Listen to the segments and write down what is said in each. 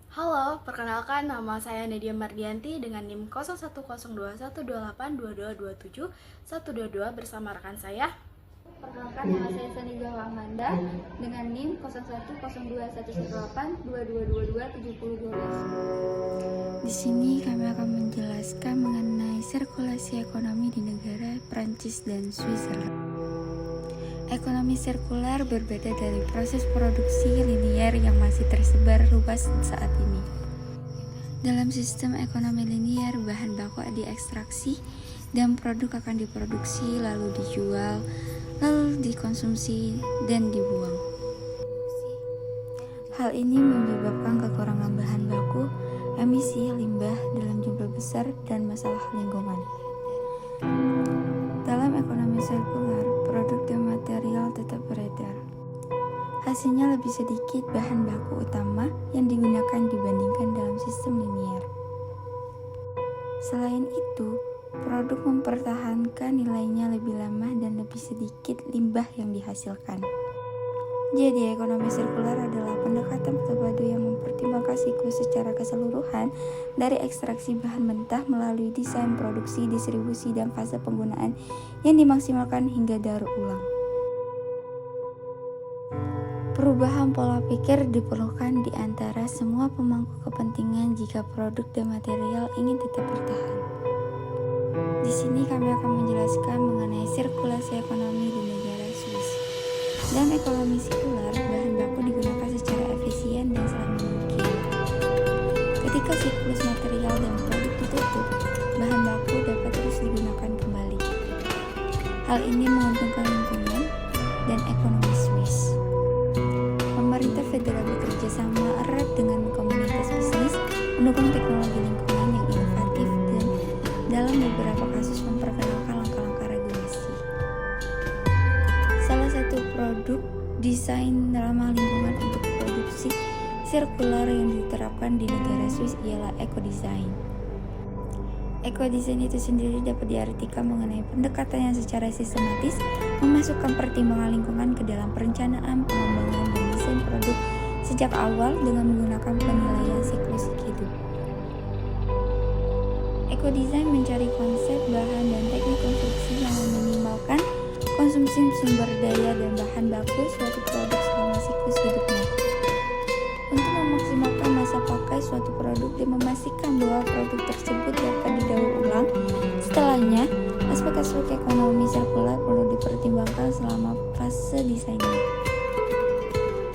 Halo, perkenalkan nama saya Nadia Mardianti dengan NIM 010212282227 bersama rekan saya. Perkenalkan, nama saya Sanida Amanda dengan NIM 01011822227012. Di sini kami akan menjelaskan mengenai sirkulasi ekonomi di negara Prancis dan Switzerland. Ekonomi sirkular berbeda dari proses produksi linier yang masih tersebar luas saat ini. Dalam sistem ekonomi linier, bahan baku diekstraksi dan produk akan diproduksi, lalu dijual, lalu dikonsumsi, dan dibuang. Hal ini menyebabkan kekurangan bahan baku, emisi limbah dalam jumlah besar, dan masalah lingkungan. Dalam ekonomi sirkular, produk dan material tetap beredar. Hasilnya lebih sedikit bahan baku utama yang digunakan dibandingkan dalam sistem linier. Selain itu, produk mempertahankan nilainya lebih lama dan lebih sedikit limbah yang dihasilkan. Jadi, ekonomi sirkular adalah pendekatan terpadu yang mempertimbangkan siklus secara keseluruhan dari ekstraksi bahan mentah melalui desain produksi, distribusi, dan fase penggunaan yang dimaksimalkan hingga daur ulang. Perubahan pola pikir diperlukan di antara semua pemangku kepentingan jika produk dan material ingin tetap bertahan. Di sini kami akan menjelaskan mengenai sirkulasi ekonomi di negara Swiss. Dalam ekonomi sirkular, bahan baku digunakan secara efisien dan selama mungkin. Ketika siklus material dan produk ditutup, bahan baku dapat terus digunakan kembali. Hal ini menguntungkan lingkungan dan ekonomi Swiss. Pemerintah federal bekerja sama erat dengan komunitas bisnis, mendukung teknologi lingkungan yang inovatif dan dalam beberapa kasus memperkenalkan langkah-langkah regulasi. Salah satu produk desain ramah lingkungan untuk produksi sirkular yang diterapkan di negara Swiss ialah eco-design. Eco-design itu sendiri dapat diartikan mengenai pendekatan yang secara sistematis memasukkan pertimbangan lingkungan ke dalam perencanaan, pengembangan, dan desain produk sejak awal dengan menggunakan penilaian siklus hidup. Eco-design mencari konsep, bahan, dan teknik konstruksi yang meminimalkan konsumsi sumber daya dan bahan baku suatu produk selama siklus hidupnya. Untuk memaksimalkan masa pakai suatu produk dan memastikan bahwa produk tersebut dapat didaur ulang setelahnya, aspek-aspek ekonomi sirkular perlu dipertimbangkan selama fase desainnya.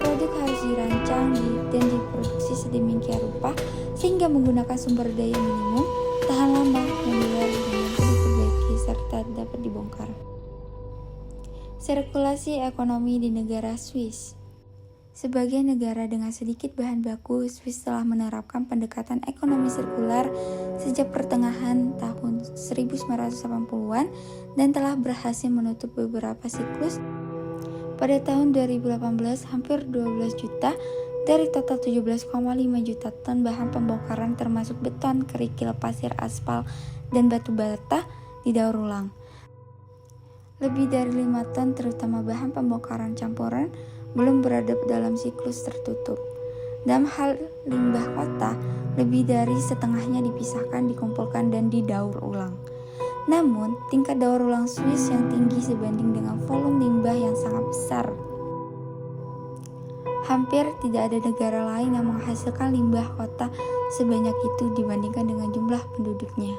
Produk harus dirancang dan diproduksi sedemikian rupa sehingga menggunakan sumber daya minimum, tahan lama, modular, dan mampu diperbaiki serta dapat dibongkar. Sirkulasi ekonomi di negara Swiss. Sebagai negara dengan sedikit bahan baku, Swiss telah menerapkan pendekatan ekonomi sirkular sejak pertengahan tahun 1980-an dan telah berhasil menutup beberapa siklus. Pada tahun 2018, hampir 12 juta dari total 17,5 juta ton bahan pembongkaran termasuk beton, kerikil, pasir, aspal, dan batu bata didaur ulang. Lebih dari 5 ton terutama bahan pembongkaran campuran belum berada dalam siklus tertutup. Dalam hal limbah kota, lebih dari setengahnya dipisahkan, dikumpulkan, dan didaur ulang. Namun, tingkat daur ulang Swiss yang tinggi sebanding dengan volume limbah yang sangat besar. Hampir tidak ada negara lain yang menghasilkan limbah kota sebanyak itu dibandingkan dengan jumlah penduduknya.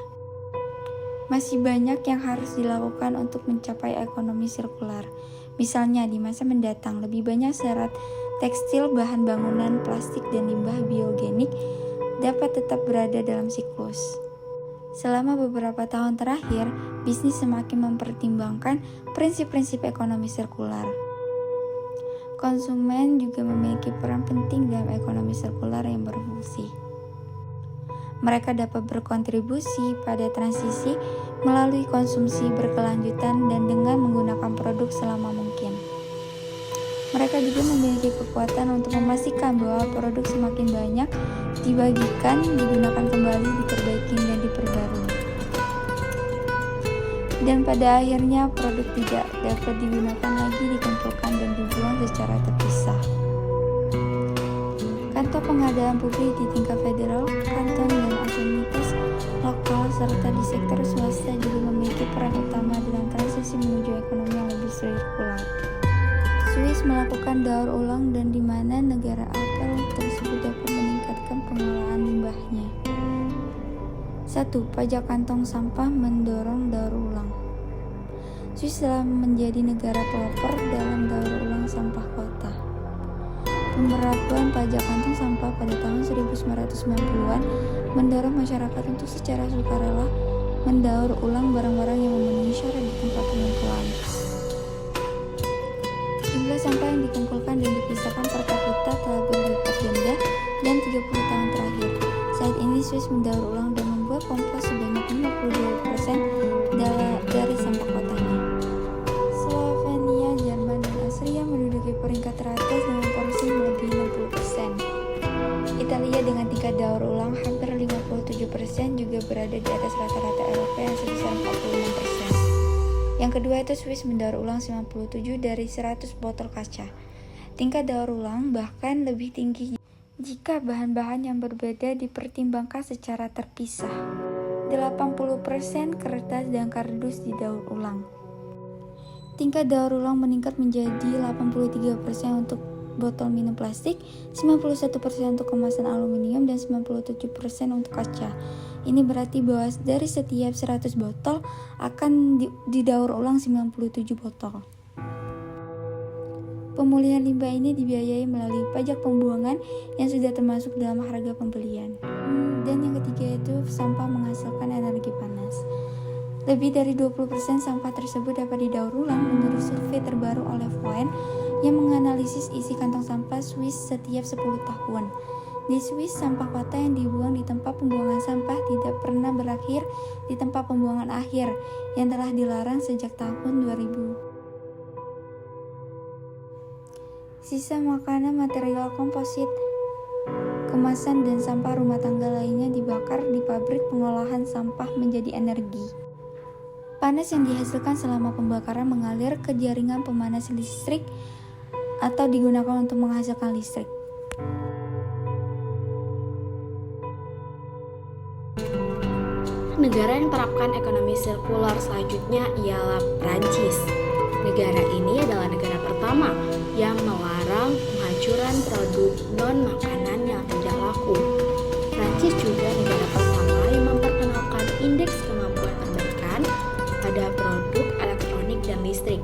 Masih banyak yang harus dilakukan untuk mencapai ekonomi sirkular. Misalnya, di masa mendatang, lebih banyak serat tekstil, bahan bangunan, plastik, dan limbah biogenik dapat tetap berada dalam siklus. Selama beberapa tahun terakhir, bisnis semakin mempertimbangkan prinsip-prinsip ekonomi sirkular. Konsumen juga memiliki peran penting dalam ekonomi sirkular yang berfungsi. Mereka dapat berkontribusi pada transisi melalui konsumsi berkelanjutan dan dengan menggunakan produk selama mungkin. Mereka juga memiliki kekuatan untuk memastikan bahwa produk semakin banyak dibagikan, digunakan kembali, diperbaiki, dan diperbarui. Dan pada akhirnya produk tidak dapat digunakan lagi, dikumpulkan, dan dibuang secara terpisah. Contoh pengadaan publik di tingkat federal, kanton, dan otoritas lokal, serta di sektor swasta juga memiliki peran utama dalam transisi menuju ekonomi yang lebih sirkular. Swiss melakukan daur ulang dan di mana negara apel tersebut dapat meningkatkan pengelolaan limbahnya. 1. Pajak kantong sampah mendorong daur ulang. Swiss telah menjadi negara pelopor dalam daur ulang sampah kota. Pemberlakuan pajak kantong sampah pada tahun 1990-an mendorong masyarakat untuk secara sukarela mendaur ulang barang-barang yang memenuhi syarat di tempat pengumpulan. Jumlah sampah yang dikumpulkan dan dipisahkan per kapita telah berlipat ganda dan 30 tahun terakhir. Saat ini Swiss mendaur ulang dan membuat kompos sebanyak 52% dari sampah kotanya. Slovenia, Jerman, dan Austria menduduki peringkat teratas dengan porsi melebihi 60%. Italia dengan tingkat daur ulang hampir 57% juga berada di atas rata-rata Eropa yang sebesar 46%. Yang kedua itu Swiss mendaur ulang 97 dari 100 botol kaca. Tingkat daur ulang bahkan lebih tinggi jika bahan-bahan yang berbeda dipertimbangkan secara terpisah. 80% kertas dan kardus didaur ulang. Tingkat daur ulang meningkat menjadi 83% untuk botol minum plastik, 91% untuk kemasan aluminium, dan 97% untuk kaca. Ini berarti bahwa dari setiap 100 botol akan didaur ulang 97 botol. Pemulihan limbah ini dibiayai melalui pajak pembuangan yang sudah termasuk dalam harga pembelian. Dan yang ketiga itu sampah menghasilkan energi panas. Lebih dari 20% sampah tersebut dapat didaur ulang menurut survei terbaru oleh Foen yang menganalisis isi kantong sampah Swiss setiap 10 tahun. Di Swiss, sampah kota yang dibuang di tempat pembuangan sampah tidak pernah berakhir di tempat pembuangan akhir yang telah dilarang sejak tahun 2000. Sisa makanan, material komposit, kemasan, dan sampah rumah tangga lainnya dibakar di pabrik pengolahan sampah menjadi energi. Panas yang dihasilkan selama pembakaran mengalir ke jaringan pemanas listrik atau digunakan untuk menghasilkan listrik. Negara yang terapkan ekonomi sirkular selanjutnya ialah Prancis. Negara ini adalah negara pertama yang melarang penghancuran produk non-makanan yang tidak laku. Prancis juga negara pertama yang memperkenalkan indeks kemampuan perbaikan pada produk elektronik dan listrik.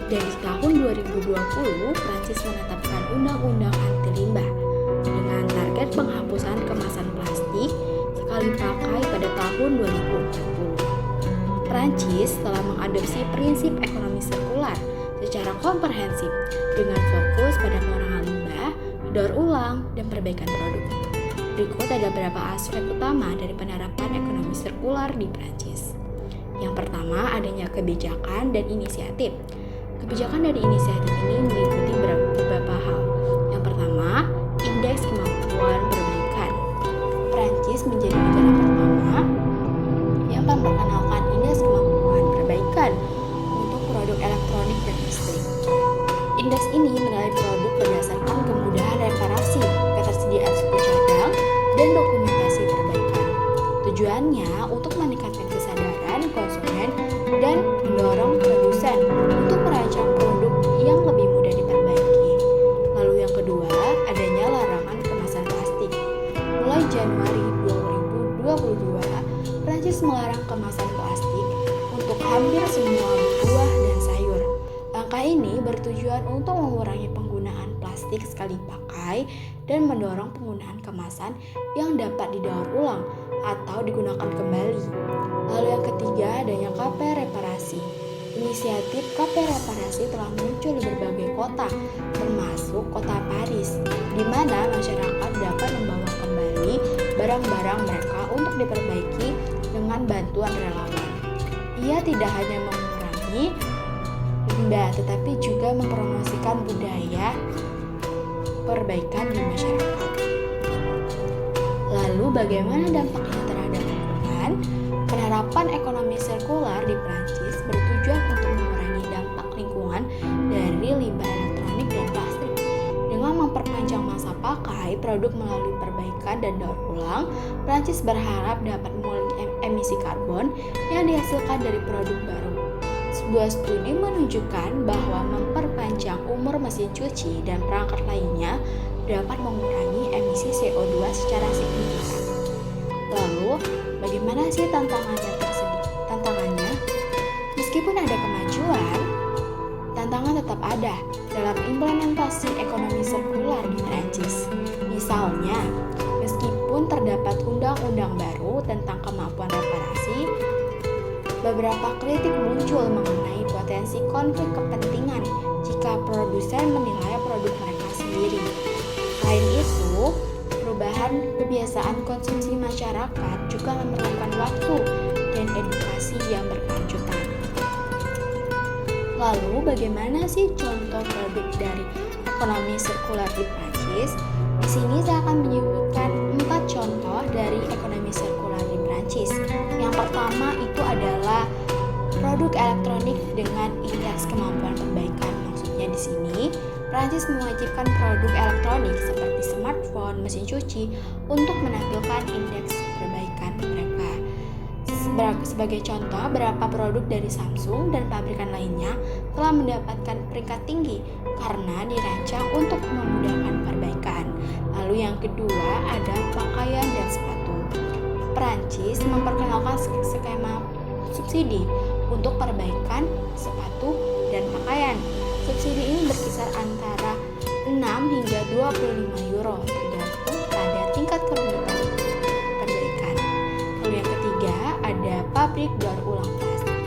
Dan di tahun 2020, Prancis menetapkan undang-undang anti limbah dengan target penghapusan kemasan plastik sekali pakai pada tahun 2040. Prancis telah mengadopsi prinsip ekonomi sirkular secara komprehensif dengan fokus pada pengurangan limbah, daur ulang, dan perbaikan produk. Berikut ada beberapa aspek utama dari penerapan ekonomi sirkular di Prancis. Yang pertama, adanya kebijakan dan inisiatif. Kebijakan dari inisiatif ini meliputi beberapa hal. Yang pertama, indeks kemampuan perbaikan. Prancis menjadi negara pertama yang memperkenalkan indeks kemampuan perbaikan untuk produk elektronik dan listrik. Indeks ini menilai produk berdasarkan kemudahan reparasi, ketersediaan suku cadang, dan dokumentasi perbaikan. Tujuannya untuk meningkatkan kesadaran konsumen dan mendorong produsen untuk merancang produk yang lebih mudah diperbaiki. Lalu yang kedua, adanya larangan kemasan plastik. Mulai Januari 2022, Prancis melarang kemasan plastik untuk hampir semua buah dan sayur. Langkah ini bertujuan untuk mengurangi penggunaan plastik sekali pakai dan mendorong penggunaan kemasan yang dapat didaur ulang atau digunakan kembali. Lalu yang ketiga, adanya KP reparasi. Inisiatif KP reparasi telah muncul di berbagai kota, termasuk kota Paris, di mana masyarakat dapat membawa kembali barang-barang mereka untuk diperbaiki dengan bantuan relawan. Ia tidak hanya mengurangi limbah, tetapi juga mempromosikan budaya perbaikan di masyarakat. Lalu bagaimana dampaknya terhadap lingkungan? Penerapan ekonomi sirkular di Prancis bertujuan untuk mengurangi dampak lingkungan dari limbah elektronik dan plastik dengan memperpanjang masa pakai produk melalui perbaikan dan daur ulang, Prancis berharap dapat mengurangi emisi karbon yang dihasilkan dari produk baru. Sebuah studi menunjukkan bahwa memperpanjang umur mesin cuci dan perangkat lainnya dapat mengurangi emisi CO2 secara signifikan. Lalu, bagaimana sih tantangannya? Meskipun ada kemajuan, tantangan tetap ada dalam implementasi ekonomi sirkular di Prancis. Misalnya, meskipun terdapat undang-undang baru tentang kemampuan reparasi, beberapa kritik muncul mengenai potensi konflik kepentingan jika produsen menilai produk mereka sendiri. Selain itu, perubahan kebiasaan konsumsi masyarakat juga memerlukan waktu dan edukasi yang berkelanjutan. Lalu, bagaimana sih contoh produk dari ekonomi sirkular di Prancis? Di sini saya akan menyebutkan 4 contoh dari ekonomi sirkular di Prancis. Yang pertama itu adalah produk elektronik dengan indeks kemampuan perbaikan. Maksudnya di sini, Prancis mewajibkan produk elektronik seperti smartphone, mesin cuci untuk menampilkan indeks perbaikan mereka. Sebagai contoh, beberapa produk dari Samsung dan pabrikan lainnya telah mendapatkan peringkat tinggi karena dirancang untuk memudahkan perbaikan. Lalu yang kedua ada pakaian dan sepatu. Prancis memperkenalkan skema subsidi untuk perbaikan sepatu dan pakaian. Subsidi ini berkisar antara 6 hingga 25 euro tergantung pada tingkat kerumitan perbaikan. Lalu yang ketiga ada pabrik daur ulang plastik.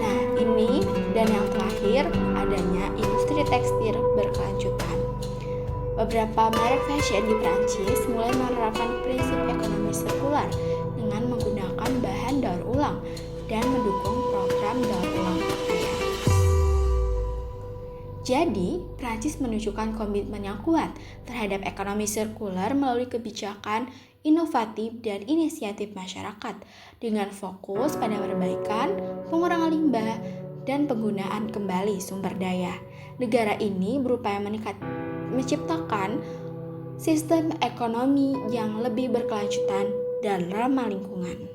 Nah, ini dan yang terakhir adanya industri tekstil berkelanjutan. Beberapa merek fashion di Prancis mulai menerapkan prinsip ekonomi sirkular dengan menggunakan bahan daur ulang dan mendukung program daur ulang pakaian. Jadi, Prancis menunjukkan komitmen yang kuat terhadap ekonomi sirkular melalui kebijakan inovatif dan inisiatif masyarakat dengan fokus pada perbaikan, pengurangan limbah, dan penggunaan kembali sumber daya. Negara ini berupaya menciptakan sistem ekonomi yang lebih berkelanjutan dan ramah lingkungan.